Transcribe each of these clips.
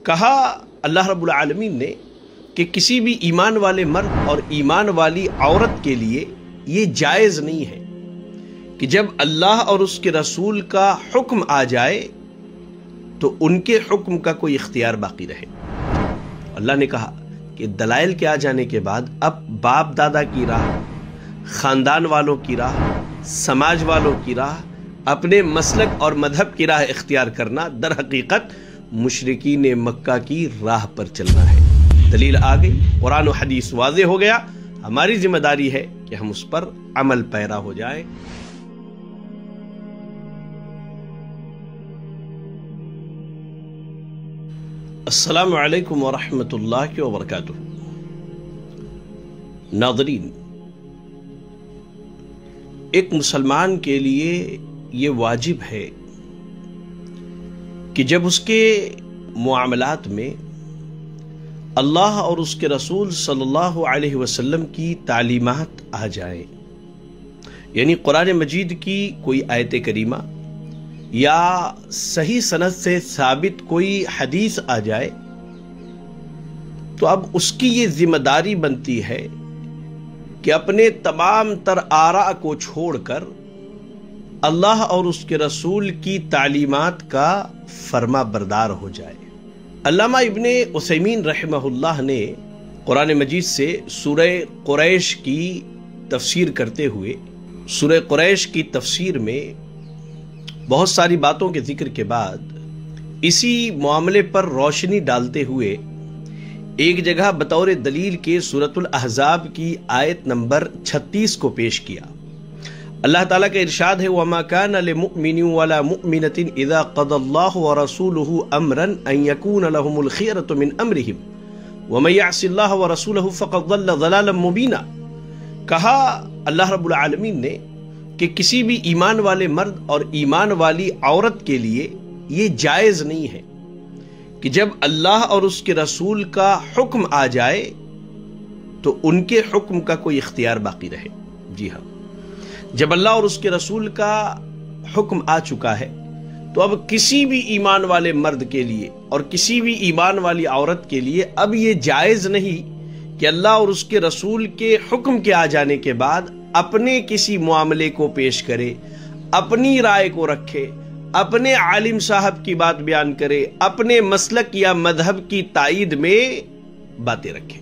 کہا اللہ رب العالمین نے کہ کسی بھی ایمان والے مرد اور ایمان والی عورت کے لیے یہ جائز نہیں ہے کہ جب اللہ اور اس کے رسول کا حکم آ جائے تو ان کے حکم کا کوئی اختیار باقی رہے۔ اللہ نے کہا کہ دلائل کے آ جانے کے بعد اب باپ دادا کی راہ، خاندان والوں کی راہ، سماج والوں کی راہ، اپنے مسلک اور مذہب کی راہ اختیار کرنا در حقیقت مشرکین مکہ کی راہ پر چلنا ہے۔ دلیل آ گئی، قرآن و حدیث واضح ہو گیا، ہماری ذمہ داری ہے کہ ہم اس پر عمل پیرا ہو جائیں۔ السلام علیکم ورحمۃ اللہ وبرکاتہ۔ ناظرین، ایک مسلمان کے لیے یہ واجب ہے کہ جب اس کے معاملات میں اللہ اور اس کے رسول صلی اللہ علیہ وسلم کی تعلیمات آ جائیں، یعنی قرآن مجید کی کوئی آیت کریمہ یا صحیح سند سے ثابت کوئی حدیث آ جائے، تو اب اس کی یہ ذمہ داری بنتی ہے کہ اپنے تمام تر آراء کو چھوڑ کر اللہ اور اس کے رسول کی تعلیمات کا فرما بردار ہو جائے۔ علامہ ابن عثیمین رحمہ اللہ نے قرآن مجید سے سورہ قریش کی تفسیر کرتے ہوئے سورہ قریش کی تفسیر میں بہت ساری باتوں کے ذکر کے بعد اسی معاملے پر روشنی ڈالتے ہوئے ایک جگہ بطور دلیل کے سورۃ الاحزاب کی آیت نمبر 36 کو پیش کیا۔ اللہ تعالیٰ کا ارشاد ہے وَمَا كَانَ لِمُؤْمِنٍ وَلَا مُؤْمِنَةٍ إِذَا قَضَى اللَّهُ وَرَسُولُهُ أَمْرًا أَن يَكُونَ لَهُمُ الْخِيَرَةُ مِنْ أَمْرِهِمْ وَمَن يَعْصِ اللَّهَ وَرَسُولَهُ فَقَدْ ضَلَّ ضَلَالًا مُبِينًا۔ کہا اللہ رب العالمین نے کہ کسی بھی ایمان والے مرد اور ایمان والی عورت کے لیے یہ جائز نہیں ہے کہ جب اللہ اور اس کے رسول کا حکم آ جائے تو ان کے حکم کا کوئی اختیار باقی رہے۔ جی ہاں، جب اللہ اور اس کے رسول کا حکم آ چکا ہے تو اب کسی بھی ایمان والے مرد کے لیے اور کسی بھی ایمان والی عورت کے لیے اب یہ جائز نہیں کہ اللہ اور اس کے رسول کے حکم کے آ جانے کے بعد اپنے کسی معاملے کو پیش کرے، اپنی رائے کو رکھے، اپنے عالم صاحب کی بات بیان کرے، اپنے مسلک یا مذہب کی تائید میں باتیں رکھے،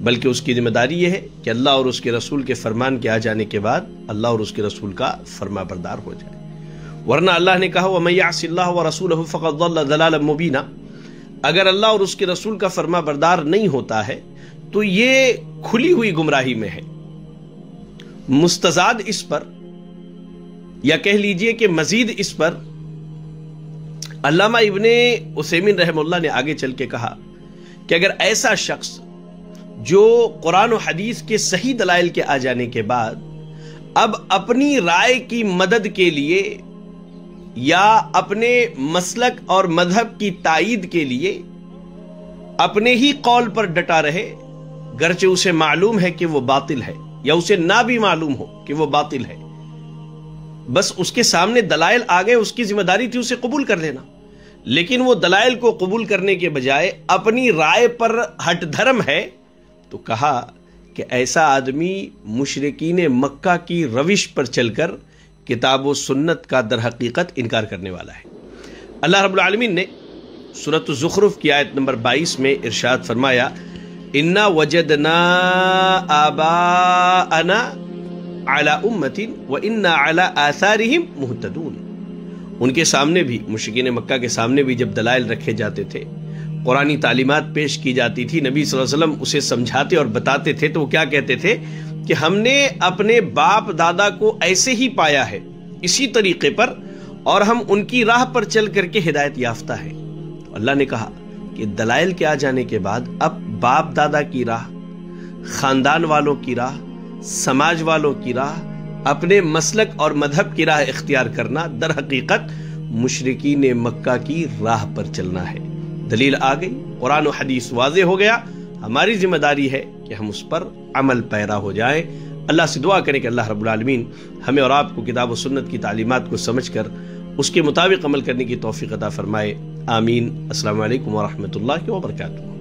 بلکہ اس کی ذمہ داری یہ ہے کہ اللہ اور اس کے رسول کے فرمان کے آ جانے کے بعد اللہ اور اس کے رسول کا فرما بردار ہو جائے۔ ورنہ اللہ نے کہا وَمَن يَعْصِ اللَّهَ وَرَسُولَهُ فَقَدْ ضَلَّ ضَلَالًا مُبِينًا۔ اگر اللہ اور اس کے رسول کا فرما بردار نہیں ہوتا ہے تو یہ کھلی ہوئی گمراہی میں ہے۔ مستزاد اس پر یا کہہ لیجئے کہ مزید اس پر علامہ ابن عثیمین رحمہ اللہ نے آگے چل کے کہا کہ اگر ایسا شخص جو قرآن و حدیث کے صحیح دلائل کے آ جانے کے بعد اب اپنی رائے کی مدد کے لیے یا اپنے مسلک اور مذہب کی تائید کے لیے اپنے ہی قول پر ڈٹا رہے، گرچہ اسے معلوم ہے کہ وہ باطل ہے یا اسے نہ بھی معلوم ہو کہ وہ باطل ہے، بس اس کے سامنے دلائل آ گئے، اس کی ذمہ داری تھی اسے قبول کر لینا، لیکن وہ دلائل کو قبول کرنے کے بجائے اپنی رائے پر ہٹ دھرم ہے، تو کہا کہ ایسا آدمی مشرکین مکہ کی روش پر چل کر کتاب و سنت کا در حقیقت انکار کرنے والا ہے۔ اللہ رب العالمین نے سورۃ الزخرف کی آیت نمبر 22 میں ارشاد فرمایا اِنَّا وَجَدْنَا آبَاءَنَا عَلَىٰ أُمَّةٍ وَإِنَّا عَلَىٰ آثَارِهِمْ مُهْتَدُونَ۔ ان کے سامنے بھی، مشرکین مکہ کے سامنے بھی جب دلائل رکھے جاتے تھے، قرآنی تعلیمات پیش کی جاتی تھی، نبی صلی اللہ علیہ وسلم اسے سمجھاتے اور بتاتے تھے، تو وہ کیا کہتے تھے کہ ہم نے اپنے باپ دادا کو ایسے ہی پایا ہے، اسی طریقے پر، اور ہم ان کی راہ پر چل کر کے ہدایت یافتہ ہیں۔ تو اللہ نے کہا کہ دلائل کے آ جانے کے بعد اب باپ دادا کی راہ، خاندان والوں کی راہ، سماج والوں کی راہ، اپنے مسلک اور مذہب کی راہ اختیار کرنا در حقیقت مشرکین مکہ کی راہ پر چلنا ہے۔ دلیل آ گئی، قرآن و حدیث واضح ہو گیا، ہماری ذمہ داری ہے کہ ہم اس پر عمل پیرا ہو جائیں۔ اللہ سے دعا کریں کہ اللہ رب العالمین ہمیں اور آپ کو کتاب و سنت کی تعلیمات کو سمجھ کر اس کے مطابق عمل کرنے کی توفیق عطا فرمائے۔ آمین۔ السلام علیکم ورحمۃ اللہ وبرکاتہ۔